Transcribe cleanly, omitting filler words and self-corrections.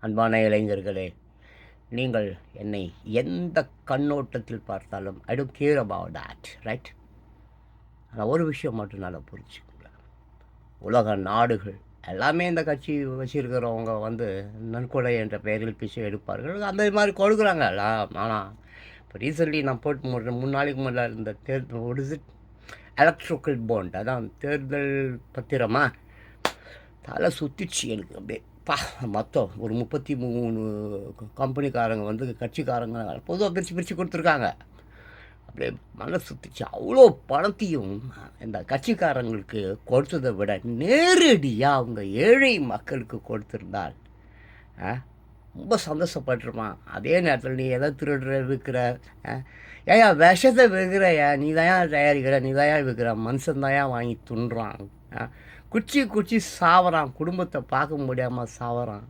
அன்பான இளைஞர்களே, நீங்கள் என்னை எந்த கண்ணோட்டத்தில் பார்த்தாலும் I don't care about that, right? ஆனால் ஒரு விஷயம் மட்டும் நல்லா புரிஞ்சுக்கோங்க. உலக நாடுகள் எல்லாமே இந்த கட்சி வச்சிருக்கிறவங்க நன்கொடை என்ற பெயரில் பிச்சை எடுப்பார்கள். அந்த மாதிரி கொடுக்குறாங்க எல்லாம். ஆனால் இப்போ ரீசெண்ட்லி நான் போட்டு 3 நாளைக்கு முன்னாடி இந்த தேர்தல் what is it, electrical bond, அதான் தேர்தல் பத்திரமா, தலை சுற்றிச்சு எனக்கு அப்படியே. மொத்தம் ஒரு 33 கம்பெனிக்காரங்க கட்சிக்காரங்க பொதுவாக பிரித்து கொடுத்துருக்காங்க. அப்படியே மனசு சுற்றிச்சு. அவ்வளோ பணத்தையும் இந்த கட்சிக்காரங்களுக்கு கொடுத்ததை விட நேரடியாக அவங்க ஏழை மக்களுக்கு கொடுத்துருந்தால் ரொம்ப சந்தோஷப்பட்டுருப்பான். அதே நேரத்தில் நீ எதை திருடுற விற்கிற, ஏயா விஷத்தை விற்கிறையா, நீ தான் தயாரிக்கிற, நீ தான் விற்கிற, மனுஷன் தான் வாங்கி துண்டுறான், குச்சி சாவறான், குடும்பத்தை பார்க்க முடியாமல் சாவறான்.